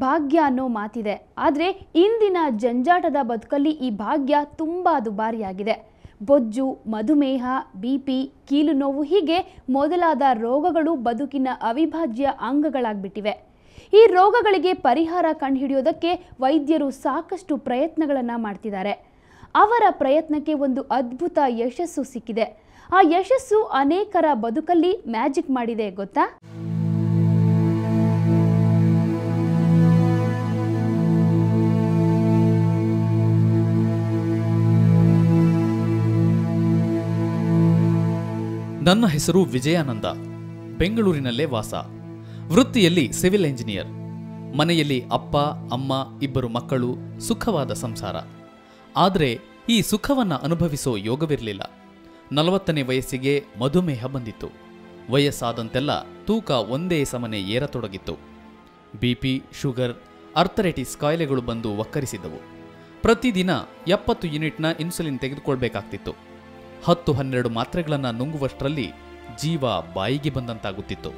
ಭಾಗ್ಯ ಅನ್ನೋ ಮಾತಿದೆ. ಆದರೆ ಇಂದಿನ ಜಂಜಾಟದ ಬದುಕಲ್ಲಿ ಈ ಭಾಗ್ಯ ತುಂಬ ದುಬಾರಿಯಾಗಿದೆ. ಬೊಜ್ಜು, ಮಧುಮೇಹ, BP, ಕೀಲು ನೋವು ಹೀಗೆ ಮೊದಲಾದ ರೋಗಗಳು ಬದುಕಿನ ಅವಿಭಾಜ್ಯ ಅಂಗಗಳಾಗ್ಬಿಟ್ಟಿವೆ. ಈ ರೋಗಗಳಿಗೆ ಪರಿಹಾರ ಕಂಡುಹಿಡಿಯೋದಕ್ಕೆ ವೈದ್ಯರು ಸಾಕಷ್ಟು ಪ್ರಯತ್ನಗಳನ್ನು ಮಾಡ್ತಿದ್ದಾರೆ. ಅವರ ಪ್ರಯತ್ನಕ್ಕೆ ಒಂದು ಅದ್ಭುತ ಯಶಸ್ಸು ಸಿಕ್ಕಿದೆ. ಆ ಯಶಸ್ಸು ಅನೇಕರ ಬದುಕಲ್ಲಿ ಮ್ಯಾಜಿಕ್ ಮಾಡಿದೆ ಗೊತ್ತಾ? ನನ್ನ ಹೆಸರು ವಿಜಯಾನಂದ. ಬೆಂಗಳೂರಿನಲ್ಲೇ ವಾಸ. ವೃತ್ತಿಯಲ್ಲಿ ಸಿವಿಲ್ ಎಂಜಿನಿಯರ್. ಮನೆಯಲ್ಲಿ ಅಪ್ಪ, ಅಮ್ಮ, ಇಬ್ಬರು ಮಕ್ಕಳು, ಸುಖವಾದ ಸಂಸಾರ. ಆದರೆ ಈ ಸುಖವನ್ನು ಅನುಭವಿಸೋ ಯೋಗವಿರಲಿಲ್ಲ. 40ನೇ ವಯಸ್ಸಿಗೆ ಮಧುಮೇಹ ಬಂದಿತ್ತು. ವಯಸ್ಸಾದಂತೆಲ್ಲ ತೂಕ ಒಂದೇ ಸಮನೆ ಏರತೊಡಗಿತ್ತು. BP, ಶುಗರ್, ಅರ್ಥರೈಟಿಸ್ ಕಾಯಿಲೆಗಳು ಬಂದು ಒಕ್ಕರಿಸಿದ್ದವು. ಪ್ರತಿದಿನ 70 ಯೂನಿಟ್ನ ಇನ್ಸುಲಿನ್ ತೆಗೆದುಕೊಳ್ಬೇಕಾಗ್ತಿತ್ತು. 10-12 ಮಾತ್ರೆಗಳನ್ನು ನುಂಗುವಷ್ಟರಲ್ಲಿ ಜೀವ ಬಾಯಿಗೆ ಬಂದಂತಾಗುತ್ತಿತ್ತು.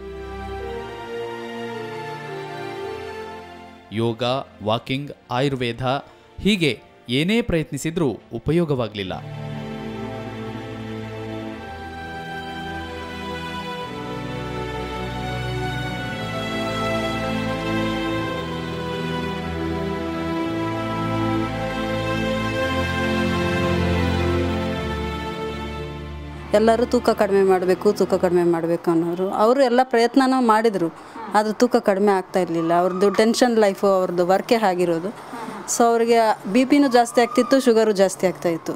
ಯೋಗ, ವಾಕಿಂಗ್, ಆಯುರ್ವೇದ ಹೀಗೆ ಏನೇ ಪ್ರಯತ್ನಿಸಿದ್ರೂ ಉಪಯೋಗವಾಗಲಿಲ್ಲ. ಎಲ್ಲರೂ ತೂಕ ಕಡಿಮೆ ಮಾಡಬೇಕು ಅನ್ನೋರು. ಅವರು ಎಲ್ಲ ಪ್ರಯತ್ನನೂ ಮಾಡಿದರು, ಆದರೆ ತೂಕ ಕಡಿಮೆ ಆಗ್ತಾ ಇರಲಿಲ್ಲ. ಅವ್ರದ್ದು ಟೆನ್ಷನ್ ಲೈಫು, ಅವ್ರದ್ದು ವರ್ಕೇ ಆಗಿರೋದು. ಸೊ ಅವರಿಗೆ BPನೂ ಜಾಸ್ತಿ ಆಗ್ತಿತ್ತು, ಶುಗರು ಜಾಸ್ತಿ ಆಗ್ತಾಯಿತ್ತು.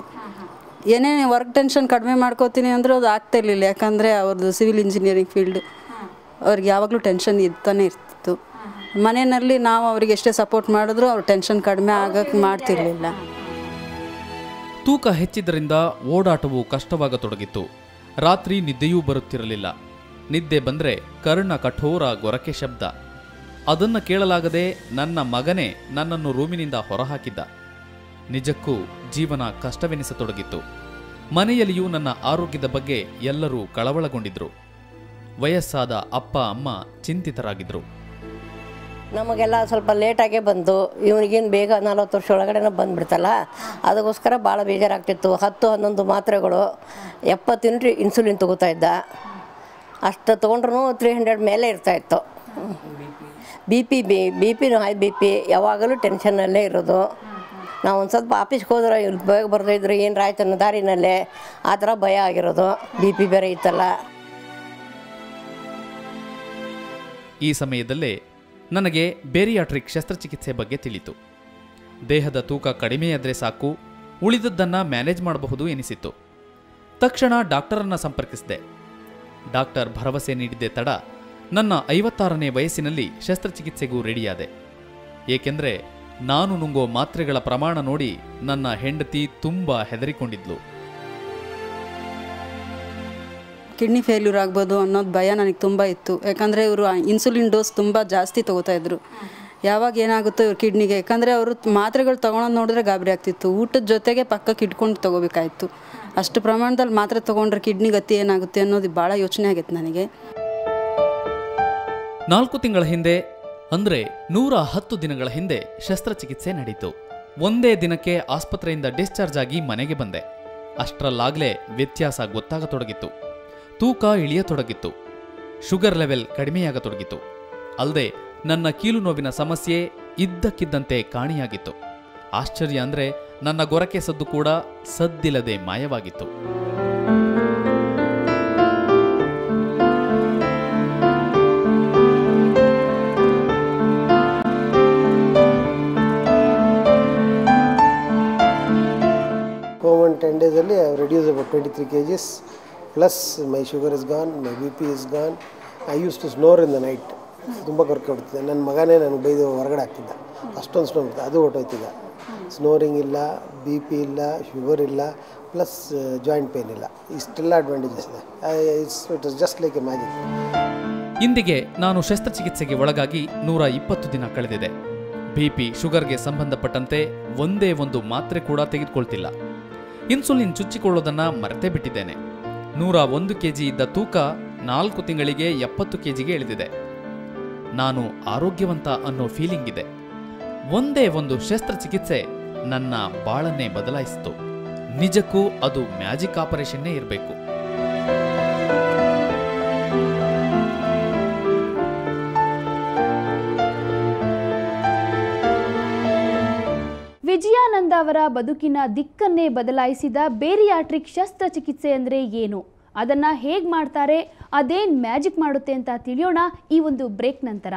ಏನೇ ವರ್ಕ್ ಟೆನ್ಷನ್ ಕಡಿಮೆ ಮಾಡ್ಕೋತೀನಿ ಅಂದರೂ ಅದು ಆಗ್ತಾ ಇರಲಿಲ್ಲ. ಯಾಕಂದರೆ ಅವ್ರದ್ದು ಸಿವಿಲ್ ಇಂಜಿನಿಯರಿಂಗ್ ಫೀಲ್ಡ್, ಅವ್ರಿಗೆ ಯಾವಾಗಲೂ ಟೆನ್ಷನ್ ಇರ್ತಾನೆ ಇರ್ತಿತ್ತು. ಮನೆಯಲ್ಲಿ ನಾವು ಅವರಿಗೆ ಎಷ್ಟೇ ಸಪೋರ್ಟ್ ಮಾಡಿದ್ರು ಅವ್ರು ಟೆನ್ಷನ್ ಕಡಿಮೆ ಆಗೋಕ್ಕೆ ಮಾಡ್ತಿರ್ಲಿಲ್ಲ. ತೂಕ ಹೆಚ್ಚಿದ್ದರಿಂದ ಓಡಾಟವು ಕಷ್ಟವಾಗತೊಡಗಿತ್ತು. ರಾತ್ರಿ ನಿದ್ದೆಯೂ ಬರುತ್ತಿರಲಿಲ್ಲ. ನಿದ್ದೆ ಬಂದರೆ ಕರ್ಣ ಕಠೋರ ಗೊರಕೆ ಶಬ್ದ. ಅದನ್ನು ಕೇಳಲಾಗದೆ ನನ್ನ ಮಗನೇ ನನ್ನನ್ನು ರೂಮಿನಿಂದ ಹೊರಹಾಕಿದ್ದ. ನಿಜಕ್ಕೂ ಜೀವನ ಕಷ್ಟವೆನಿಸತೊಡಗಿತ್ತು. ಮನೆಯಲ್ಲಿಯೂ ನನ್ನ ಆರೋಗ್ಯದ ಬಗ್ಗೆ ಎಲ್ಲರೂ ಕಳವಳಗೊಂಡಿದ್ರು. ವಯಸ್ಸಾದ ಅಪ್ಪ ಅಮ್ಮ ಚಿಂತಿತರಾಗಿದ್ರು. ನಮಗೆಲ್ಲ ಸ್ವಲ್ಪ ಲೇಟಾಗೇ ಬಂದು ಇವನಿಗೇನು ಬೇಗ 40 ವರ್ಷ ಒಳಗಡೆ ಬಂದುಬಿಡ್ತಲ್ಲ, ಅದಕ್ಕೋಸ್ಕರ ಭಾಳ ಬೇಜಾರಾಗ್ತಿತ್ತು. 10-11 ಮಾತ್ರೆಗಳು, 70 ಯೂನಿಟ್ ಇನ್ಸುಲಿನ್ ತೊಗೋತಾ ಇದ್ದ. ಅಷ್ಟು ತೊಗೊಂಡ್ರೂ 300 ಮೇಲೆ ಇರ್ತಾಯಿತ್ತು. BP ಹೈ BP, ಯಾವಾಗಲೂ ಟೆನ್ಷನ್ನಲ್ಲೇ ಇರೋದು. ನಾವು ಒಂದು ಸ್ವಲ್ಪ ಆಫೀಸ್ಗೆ ಹೋದ್ರೆ ಇಲ್ಲಿ ಬೇಗ ಬರ್ತಾಯಿದ್ರು, ಏನು ಆಯ್ತು ಅನ್ನೋ ದಾರಿನಲ್ಲೇ ಆ ಥರ ಭಯ ಆಗಿರೋದು. BP ಬೇರೆ ಇತ್ತಲ್ಲ. ಈ ಸಮಯದಲ್ಲೇ ನನಗೆ ಬೇರಿಯಾಟ್ರಿಕ್ ಶಸ್ತ್ರಚಿಕಿತ್ಸೆ ಬಗ್ಗೆ ತಿಳಿತು. ದೇಹದ ತೂಕ ಕಡಿಮೆಯಾದರೆ ಸಾಕು, ಉಳಿದದ್ದನ್ನು ಮ್ಯಾನೇಜ್ ಮಾಡಬಹುದು ಎನಿಸಿತ್ತು. ತಕ್ಷಣ ಡಾಕ್ಟರನ್ನು ಸಂಪರ್ಕಿಸಿದೆ. ಡಾಕ್ಟರ್ ಭರವಸೆ ನೀಡಿದ್ದೆ ತಡ, ನನ್ನ 56ನೇ ವಯಸ್ಸಿನಲ್ಲಿ ಶಸ್ತ್ರಚಿಕಿತ್ಸೆಗೂ ರೆಡಿಯಾದೆ. ಏಕೆಂದರೆ ನಾನು ನುಂಗೋ ಮಾತ್ರೆಗಳ ಪ್ರಮಾಣ ನೋಡಿ ನನ್ನ ಹೆಂಡತಿ ತುಂಬ ಹೆದರಿಕೊಂಡಿದ್ಲು. ಕಿಡ್ನಿ ಫೇಲ್ಯೂರ್ ಆಗ್ಬೋದು ಅನ್ನೋದು ಭಯ ನನಗೆ ತುಂಬ ಇತ್ತು. ಯಾಕಂದರೆ ಇವರು ಇನ್ಸುಲಿನ್ ಡೋಸ್ ತುಂಬ ಜಾಸ್ತಿ ತೊಗೋತಾಯಿದ್ರು. ಯಾವಾಗ ಏನಾಗುತ್ತೋ ಇವ್ರ ಕಿಡ್ನಿಗೆ, ಯಾಕಂದರೆ ಅವರು ಮಾತ್ರೆಗಳು ತೊಗೊಳೋದು ನೋಡಿದ್ರೆ ಗಾಬರಿ ಆಗ್ತಿತ್ತು. ಊಟದ ಜೊತೆಗೆ ಪಕ್ಕಕ್ಕೆ ಇಟ್ಕೊಂಡು ತೊಗೋಬೇಕಾಯಿತು. ಅಷ್ಟು ಪ್ರಮಾಣದಲ್ಲಿ ಮಾತ್ರೆ ತೊಗೊಂಡ್ರೆ ಕಿಡ್ನಿ ಗತಿ ಏನಾಗುತ್ತೆ ಅನ್ನೋದು ಭಾಳ ಯೋಚನೆ ಆಗೈತೆ ನನಗೆ. 4 ತಿಂಗಳ ಹಿಂದೆ, ಅಂದರೆ 110 ದಿನಗಳ ಹಿಂದೆ ಶಸ್ತ್ರಚಿಕಿತ್ಸೆ ನಡೀತು. ಒಂದೇ ದಿನಕ್ಕೆ ಆಸ್ಪತ್ರೆಯಿಂದ ಡಿಸ್ಚಾರ್ಜ್ ಆಗಿ ಮನೆಗೆ ಬಂದೆ. ಅಷ್ಟರಲ್ಲಾಗಲೇ ವ್ಯತ್ಯಾಸ ಗೊತ್ತಾಗತೊಡಗಿತ್ತು. ತೂಕ ಇಳಿಯತೊಡಗಿತ್ತು. Sugar level ಕಡಿಮೆಯಾಗತೊಡಗಿತು. ಅಲ್ಲದೆ ನನ್ನ ಕೀಲು ನೋವಿನ ಸಮಸ್ಯೆ ಇದ್ದಕ್ಕಿದ್ದಂತೆ ಕಾಣಿಯಾಗಿತ್ತು. ಆಶ್ಚರ್ಯ ಅಂದರೆ ನನ್ನ ಗೊರಕೆ ಸದ್ದು ಕೂಡ ಸದ್ದಿಲ್ಲದೆ ಮಾಯವಾಗಿತ್ತು. Over 10 days I have reduced about 23 kgs. Plus my sugar is gone, my BP is gone. I used to snore in the night. ತುಂಬ ಕೊರಕೆ ಹೊಡ್ತಿದ್ದೆ. ನನ್ನ ಮಗನೇ ನನಗೆ ಬೈದು ಹೊರಗಡೆ ಆಗ್ತಿದ್ದ. ಅಷ್ಟೊಂದು ಸ್ನೋ ಬಿಡ್ತಿದ್ದೆ, ಅದು ಹೊಟ್ಟೋಯ್ತಿದ್ದ. ಸ್ನೋರಿಂಗ್ ಇಲ್ಲ, BP ಇಲ್ಲ, ಶುಗರ್ ಇಲ್ಲ, ಪ್ಲಸ್ ಜಾಯಿಂಟ್ ಪೇನ್ ಇಲ್ಲ. ಇಷ್ಟೆಲ್ಲ ಅಡ್ವಾಂಟೇಜಸ್ ಇದೆ. It is just like A magic. ಇಂದಿಗೆ ನಾನು ಶಸ್ತ್ರಚಿಕಿತ್ಸೆಗೆ ಒಳಗಾಗಿ 120 ದಿನ ಕಳೆದಿದೆ. BP, ಶುಗರ್ಗೆ ಸಂಬಂಧಪಟ್ಟಂತೆ ಒಂದೇ ಒಂದು ಮಾತ್ರೆ ಕೂಡ ತೆಗೆದುಕೊಳ್ತಿಲ್ಲ. ಇನ್ಸುಲಿನ್ ಚುಚ್ಚಿಕೊಳ್ಳೋದನ್ನ ಮರೆತೇ ಬಿಟ್ಟಿದ್ದೇನೆ. 101 kg ಇದ್ದ ತೂಕ 4 ತಿಂಗಳಿಗೆ 70 kgಗೆ ಇಳಿದಿದೆ. ನಾನು ಆರೋಗ್ಯವಂತ ಅನ್ನೋ ಫೀಲಿಂಗ್ ಇದೆ. ಒಂದೇ ಒಂದು ಶಸ್ತ್ರಚಿಕಿತ್ಸೆ ನನ್ನ ಬಾಳನ್ನೇ ಬದಲಾಯಿಸಿತು. ನಿಜಕ್ಕೂ ಅದು ಮ್ಯಾಜಿಕ್ ಆಪರೇಷನ್ನೇ ಇರಬೇಕು. ವಿಜಯಾನಂದ ಅವರ ಬದುಕಿನ ದಿಕ್ಕನ್ನೇ ಬದಲಾಯಿಸಿದ ಬೇರಿಯಾಟ್ರಿಕ್ ಶಸ್ತ್ರಚಿಕಿತ್ಸೆ ಅಂದರೆ ಏನು, ಅದನ್ನು ಹೇಗೆ ಮಾಡ್ತಾರೆ, ಅದೇನು ಮ್ಯಾಜಿಕ್ ಮಾಡುತ್ತೆ ಅಂತ ತಿಳಿಯೋಣ ಈ ಒಂದು ಬ್ರೇಕ್ ನಂತರ.